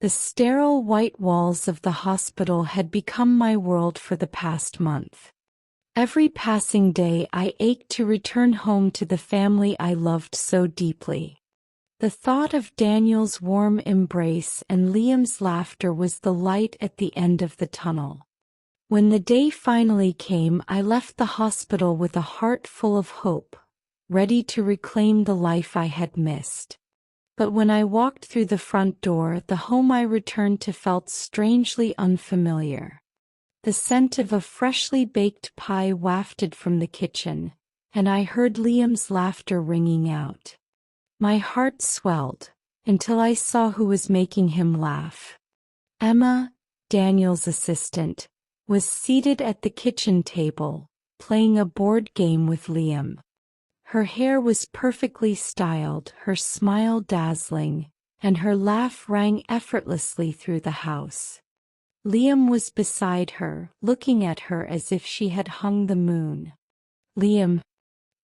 The sterile white walls of the hospital had become my world for the past month. Every passing day I ached to return home to the family I loved so deeply. The thought of Daniel's warm embrace and Liam's laughter was the light at the end of the tunnel. When the day finally came, I left the hospital with a heart full of hope, ready to reclaim the life I had missed. But when I walked through the front door, the home I returned to felt strangely unfamiliar. The scent of a freshly baked pie wafted from the kitchen, and I heard Liam's laughter ringing out. My heart swelled, until I saw who was making him laugh. Emma, Daniel's assistant, was seated at the kitchen table, playing a board game with Liam. Her hair was perfectly styled, her smile dazzling, and her laugh rang effortlessly through the house. Liam was beside her, looking at her as if she had hung the moon. "Liam,"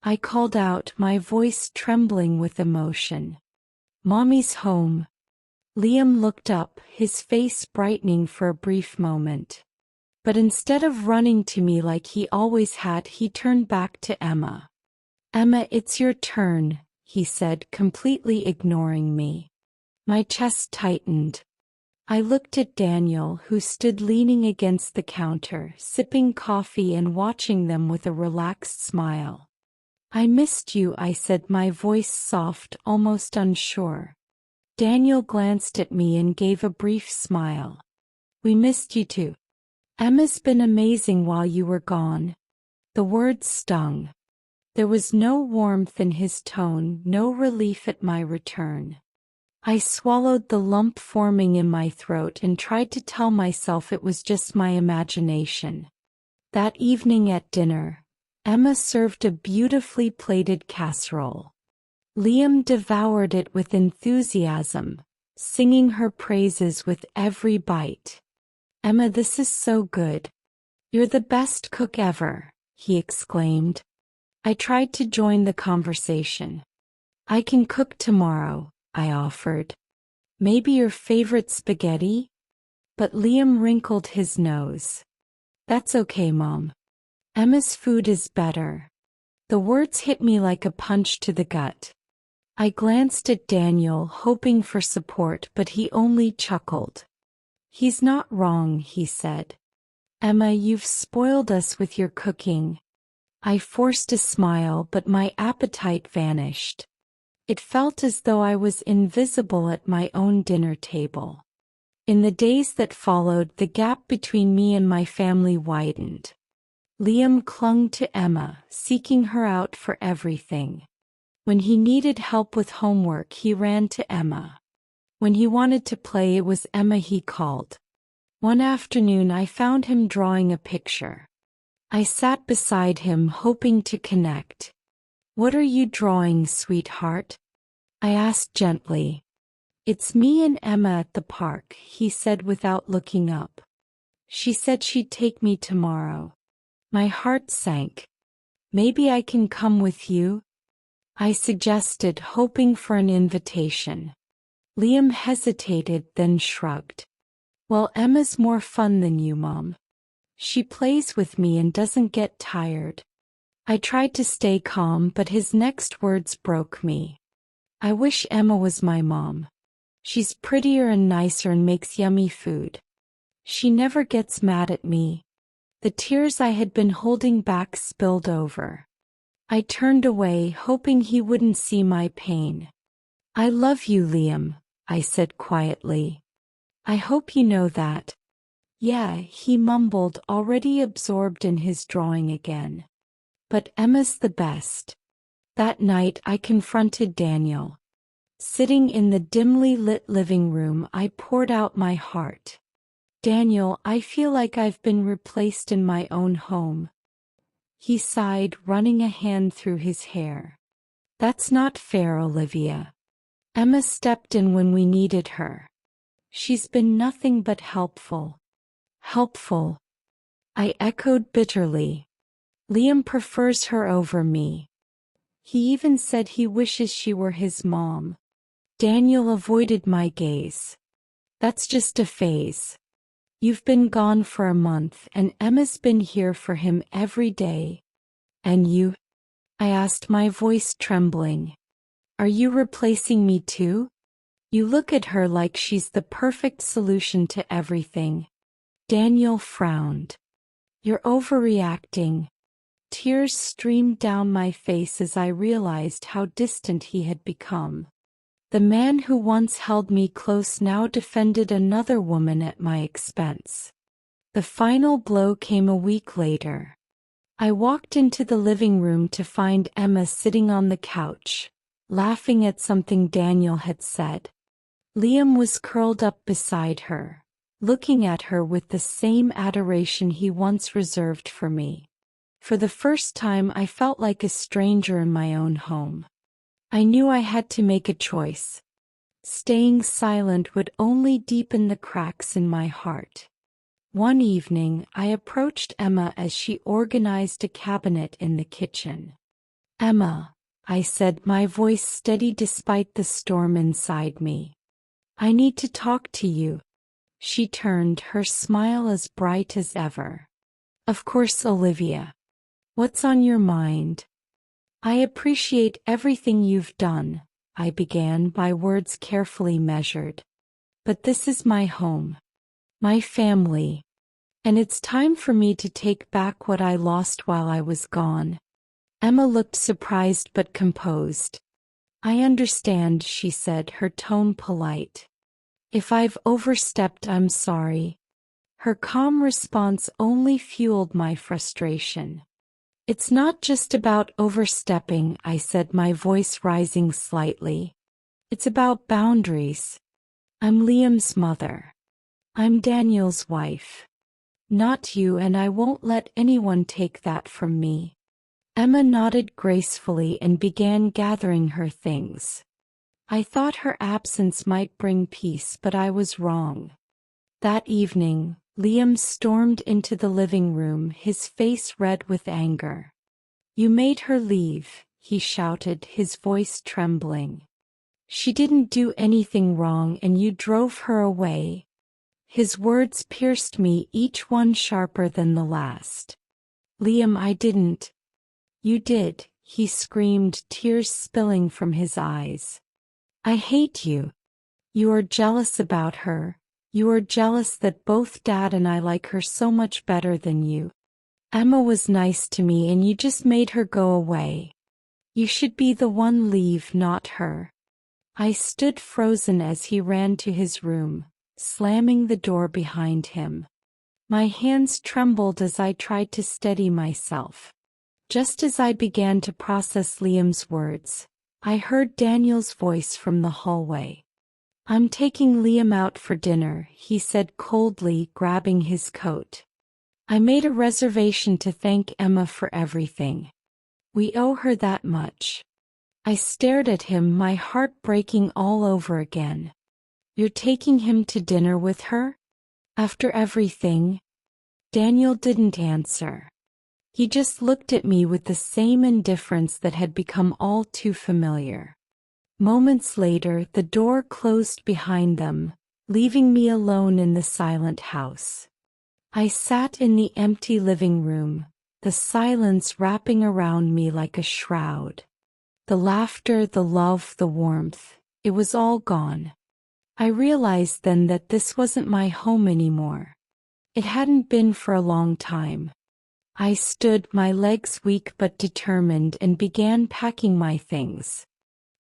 I called out, my voice trembling with emotion. "Mommy's home." Liam looked up, his face brightening for a brief moment. But instead of running to me like he always had, he turned back to Emma. "Emma, it's your turn," he said, completely ignoring me. My chest tightened. I looked at Daniel, who stood leaning against the counter, sipping coffee and watching them with a relaxed smile. "I missed you," I said, my voice soft, almost unsure. Daniel glanced at me and gave a brief smile. "We missed you too. Emma's been amazing while you were gone." The words stung. There was no warmth in his tone, no relief at my return. I swallowed the lump forming in my throat and tried to tell myself it was just my imagination. That evening at dinner, Emma served a beautifully plated casserole. Liam devoured it with enthusiasm, singing her praises with every bite. "Emma, this is so good. You're the best cook ever," he exclaimed. I tried to join the conversation. "I can cook tomorrow," I offered. "Maybe your favorite spaghetti?" But Liam wrinkled his nose. "That's okay, Mom. Emma's food is better." The words hit me like a punch to the gut. I glanced at Daniel, hoping for support, but he only chuckled. "He's not wrong," he said. "Emma, you've spoiled us with your cooking." I forced a smile, but my appetite vanished. It felt as though I was invisible at my own dinner table. In the days that followed, the gap between me and my family widened. Liam clung to Emma, seeking her out for everything. When he needed help with homework, he ran to Emma. When he wanted to play, it was Emma he called. One afternoon I found him drawing a picture. I sat beside him, hoping to connect. "What are you drawing, sweetheart?" I asked gently. "It's me and Emma at the park," he said without looking up. "She said she'd take me tomorrow." My heart sank. "Maybe I can come with you?" I suggested, hoping for an invitation. Liam hesitated, then shrugged. "Well, Emma's more fun than you, Mom. She plays with me and doesn't get tired." I tried to stay calm, but his next words broke me. "I wish Emma was my mom. She's prettier and nicer and makes yummy food. She never gets mad at me." The tears I had been holding back spilled over. I turned away, hoping he wouldn't see my pain. "I love you, Liam," I said quietly. "I hope you know that." "Yeah," he mumbled, already absorbed in his drawing again. "But Emma's the best." That night I confronted Daniel. Sitting in the dimly lit living room, I poured out my heart. "Daniel, I feel like I've been replaced in my own home." He sighed, running a hand through his hair. "That's not fair, Olivia. Emma stepped in when we needed her. She's been nothing but helpful." "Helpful," I echoed bitterly. "Liam prefers her over me. He even said he wishes she were his mom." Daniel avoided my gaze. That's just a phase. You've been gone for a month and Emma's been here for him every day. And you? I asked, my voice trembling. Are you replacing me too? You look at her like she's the perfect solution to everything. Daniel frowned. You're overreacting. Tears streamed down my face as I realized how distant he had become. The man who once held me close now defended another woman at my expense. The final blow came a week later. I walked into the living room to find Emma sitting on the couch, laughing at something Daniel had said. Liam was curled up beside her, looking at her with the same adoration he once reserved for me. For the first time I felt like a stranger in my own home. I knew I had to make a choice. Staying silent would only deepen the cracks in my heart. One evening, I approached Emma as she organized a cabinet in the kitchen. "Emma," I said, my voice steady despite the storm inside me. "I need to talk to you." She turned, her smile as bright as ever. "Of course, Olivia. What's on your mind?" "I appreciate everything you've done," I began, my words carefully measured. "But this is my home. My family. And it's time for me to take back what I lost while I was gone." Emma looked surprised but composed. "I understand," she said, her tone polite. "If I've overstepped, I'm sorry." Her calm response only fueled my frustration. "It's not just about overstepping," I said, my voice rising slightly. "It's about boundaries. I'm Liam's mother. I'm Daniel's wife. Not you, and I won't let anyone take that from me." Emma nodded gracefully and began gathering her things. I thought her absence might bring peace, but I was wrong. That evening, Liam stormed into the living room, his face red with anger. "You made her leave," he shouted, his voice trembling. "She didn't do anything wrong and you drove her away." His words pierced me, each one sharper than the last. "Liam, I didn't." "You did," he screamed, tears spilling from his eyes. "I hate you. You are jealous about her. You are jealous that both Dad and I like her so much better than you. Emma was nice to me and you just made her go away. You should be the one leave, not her." I stood frozen as he ran to his room, slamming the door behind him. My hands trembled as I tried to steady myself. Just as I began to process Liam's words, I heard Daniel's voice from the hallway. "I'm taking Liam out for dinner," he said coldly, grabbing his coat. "I made a reservation to thank Emma for everything. We owe her that much." I stared at him, my heart breaking all over again. "You're taking him to dinner with her? After everything?" Daniel didn't answer. He just looked at me with the same indifference that had become all too familiar. Moments later, the door closed behind them, leaving me alone in the silent house. I sat in the empty living room, the silence wrapping around me like a shroud. The laughter, the love, the warmth, it was all gone. I realized then that this wasn't my home anymore. It hadn't been for a long time. I stood, my legs weak but determined, and began packing my things.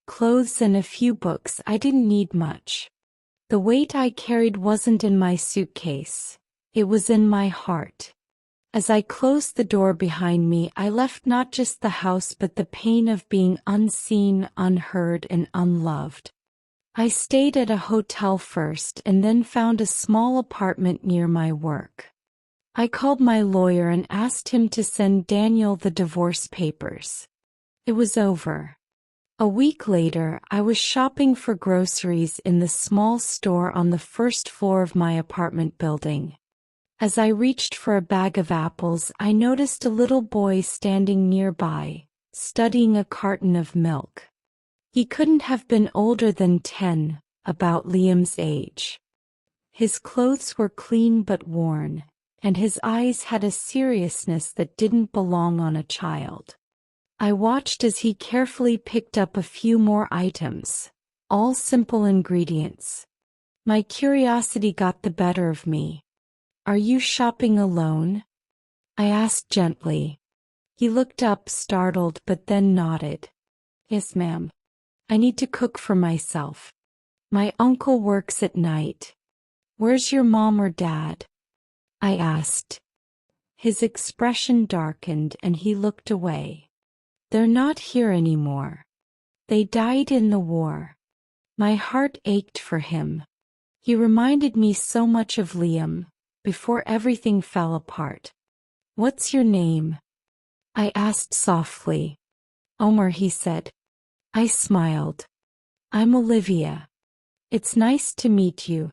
Clothes and a few books. I didn't need much. The weight I carried wasn't in my suitcase. It was in my heart. As I closed the door behind me, I left not just the house but the pain of being unseen, unheard, and unloved. I stayed at a hotel first and then found a small apartment near my work. I called my lawyer and asked him to send Daniel the divorce papers. It was over. A week later, I was shopping for groceries in the small store on the first floor of my apartment building. As I reached for a bag of apples, I noticed a little boy standing nearby, studying a carton of milk. He couldn't have been older than 10, about Liam's age. His clothes were clean but worn, and his eyes had a seriousness that didn't belong on a child. I watched as he carefully picked up a few more items, all simple ingredients. My curiosity got the better of me. "Are you shopping alone?" I asked gently. He looked up, startled, but then nodded. "Yes, ma'am. I need to cook for myself. My uncle works at night." "Where's your mom or dad?" I asked. His expression darkened and he looked away. "They're not here anymore. They died in the war." My heart ached for him. He reminded me so much of Liam, before everything fell apart. "What's your name?" I asked softly. "Omar," he said. I smiled. "I'm Olivia. It's nice to meet you."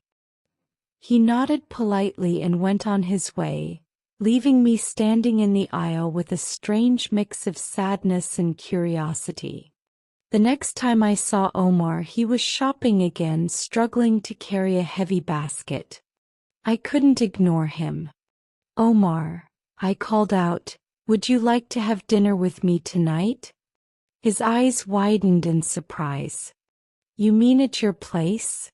He nodded politely and went on his way, leaving me standing in the aisle with a strange mix of sadness and curiosity. The next time I saw Omar, he was shopping again, struggling to carry a heavy basket. I couldn't ignore him. "Omar," I called out, "would you like to have dinner with me tonight?" His eyes widened in surprise. "You mean at your place?"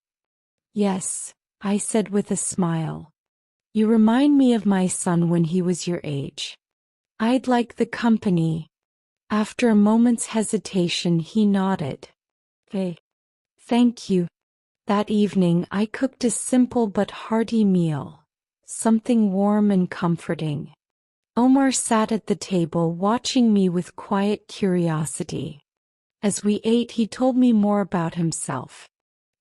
"Yes," I said with a smile. "You remind me of my son when he was your age. I'd like the company." After a moment's hesitation, he nodded. "Okay. Thank you." That evening I cooked a simple but hearty meal, something warm and comforting. Omar sat at the table watching me with quiet curiosity. As we ate, he told me more about himself.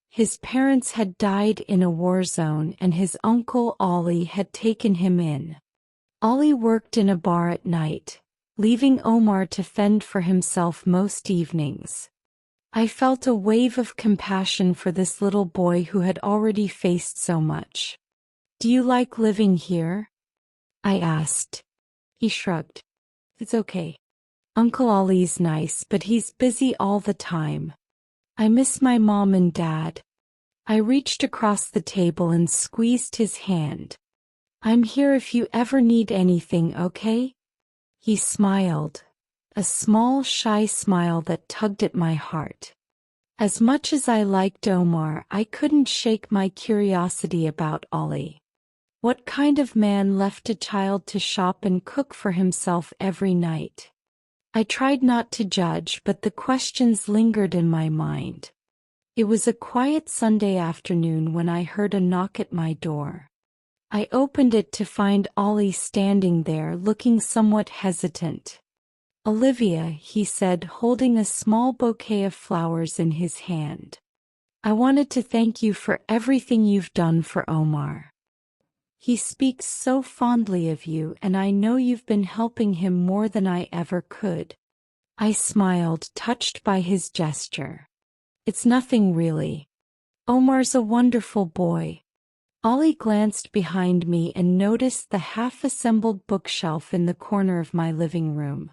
His parents had died in a war zone and his uncle Ollie had taken him in. Ollie worked in a bar at night, leaving Omar to fend for himself most evenings. I felt a wave of compassion for this little boy who had already faced so much. "Do you like living here?" I asked. He shrugged. "It's okay. Uncle Ollie's nice, but he's busy all the time. I miss my mom and dad." I reached across the table and squeezed his hand. "I'm here if you ever need anything, okay?" He smiled, a small, shy smile that tugged at my heart. As much as I liked Omar, I couldn't shake my curiosity about Ollie. What kind of man left a child to shop and cook for himself every night? I tried not to judge, but the questions lingered in my mind. It was a quiet Sunday afternoon when I heard a knock at my door. I opened it to find Ollie standing there, looking somewhat hesitant. "Olivia," he said, holding a small bouquet of flowers in his hand. "I wanted to thank you for everything you've done for Omar. He speaks so fondly of you, and I know you've been helping him more than I ever could." I smiled, touched by his gesture. "It's nothing really. Omar's a wonderful boy." Ollie glanced behind me and noticed the half-assembled bookshelf in the corner of my living room.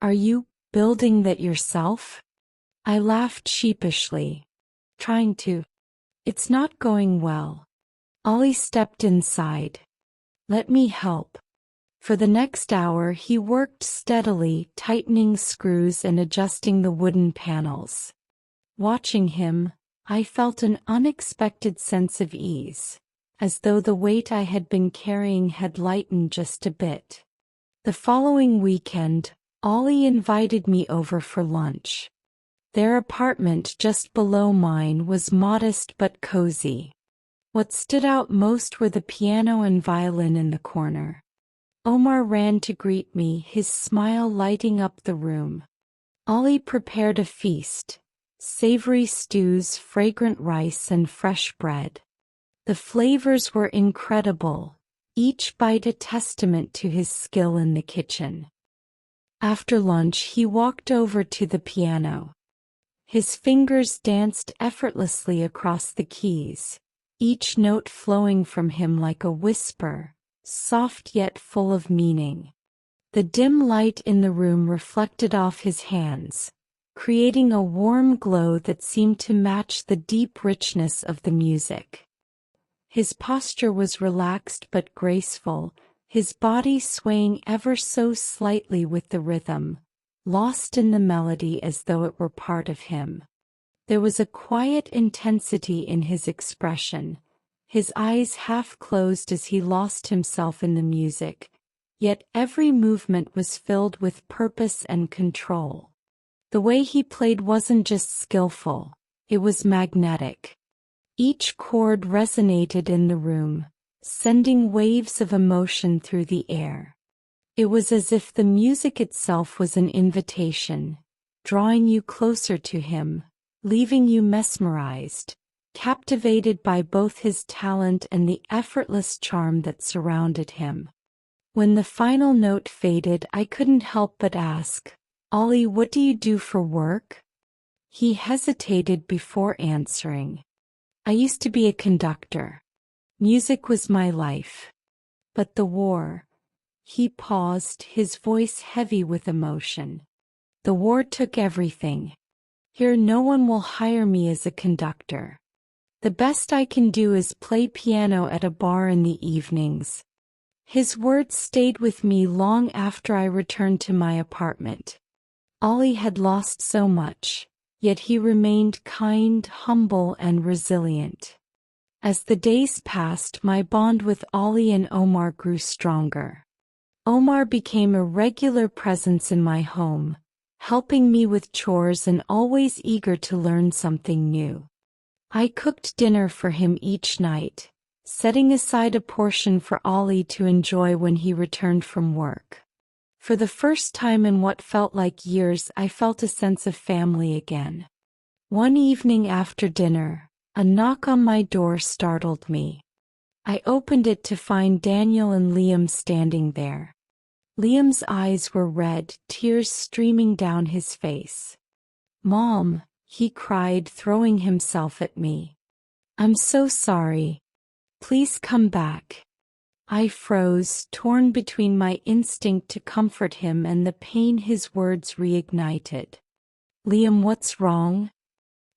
"Are you building that yourself?" I laughed sheepishly. "Trying to. It's not going well." Ollie stepped inside. "Let me help." For the next hour he worked steadily, tightening screws and adjusting the wooden panels. Watching him, I felt an unexpected sense of ease, as though the weight I had been carrying had lightened just a bit. The following weekend, Ollie invited me over for lunch. Their apartment just below mine was modest but cozy. What stood out most were the piano and violin in the corner. Omar ran to greet me, his smile lighting up the room. Ollie prepared a feast: savory stews, fragrant rice, and fresh bread. The flavors were incredible, each bite a testament to his skill in the kitchen. After lunch, he walked over to the piano. His fingers danced effortlessly across the keys, each note flowing from him like a whisper, soft yet full of meaning. The dim light in the room reflected off his hands, creating a warm glow that seemed to match the deep richness of the music. His posture was relaxed but graceful, his body swaying ever so slightly with the rhythm, lost in the melody as though it were part of him. There was a quiet intensity in his expression, his eyes half closed as he lost himself in the music, yet every movement was filled with purpose and control. The way he played wasn't just skillful, it was magnetic. Each chord resonated in the room, sending waves of emotion through the air. It was as if the music itself was an invitation, drawing you closer to him, leaving you mesmerized, captivated by both his talent and the effortless charm that surrounded him. When the final note faded, I couldn't help but ask, "Ollie, what do you do for work?" He hesitated before answering. "I used to be a conductor. Music was my life. But the war..." He paused, his voice heavy with emotion. "The war took everything. Here no one will hire me as a conductor. The best I can do is play piano at a bar in the evenings." His words stayed with me long after I returned to my apartment. Ollie had lost so much, yet he remained kind, humble, and resilient. As the days passed, my bond with Ollie and Omar grew stronger. Omar became a regular presence in my home, helping me with chores and always eager to learn something new. I cooked dinner for him each night, setting aside a portion for Ollie to enjoy when he returned from work. For the first time in what felt like years, I felt a sense of family again. One evening after dinner, a knock on my door startled me. I opened it to find Daniel and Liam standing there. Liam's eyes were red, tears streaming down his face. "Mom," he cried, throwing himself at me. "I'm so sorry. Please come back." I froze, torn between my instinct to comfort him and the pain his words reignited. "Liam, what's wrong?"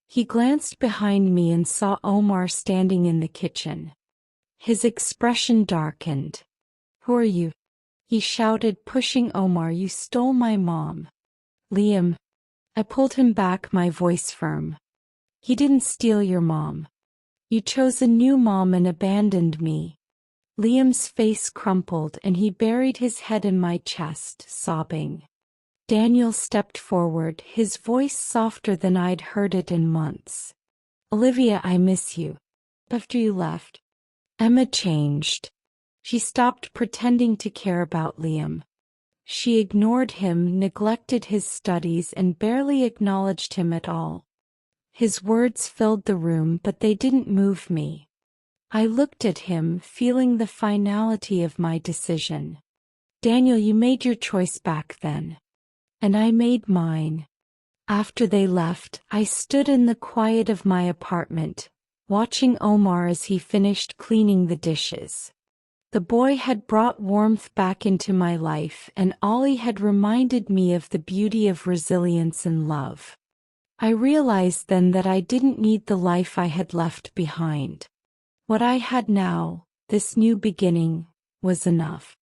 He glanced behind me and saw Omar standing in the kitchen. His expression darkened. "Who are you?" he shouted, pushing Omar. "You stole my mom." "Liam." I pulled him back, my voice firm. "He didn't steal your mom. You chose a new mom and abandoned me." Liam's face crumpled and he buried his head in my chest, sobbing. Daniel stepped forward, his voice softer than I'd heard it in months. "Olivia, I miss you. After you left, Emma changed. She stopped pretending to care about Liam. She ignored him, neglected his studies, and barely acknowledged him at all." His words filled the room, but they didn't move me. I looked at him, feeling the finality of my decision. "Daniel, you made your choice back then. And I made mine." After they left, I stood in the quiet of my apartment, watching Omar as he finished cleaning the dishes. The boy had brought warmth back into my life, and Ollie had reminded me of the beauty of resilience and love. I realized then that I didn't need the life I had left behind. What I had now, this new beginning, was enough.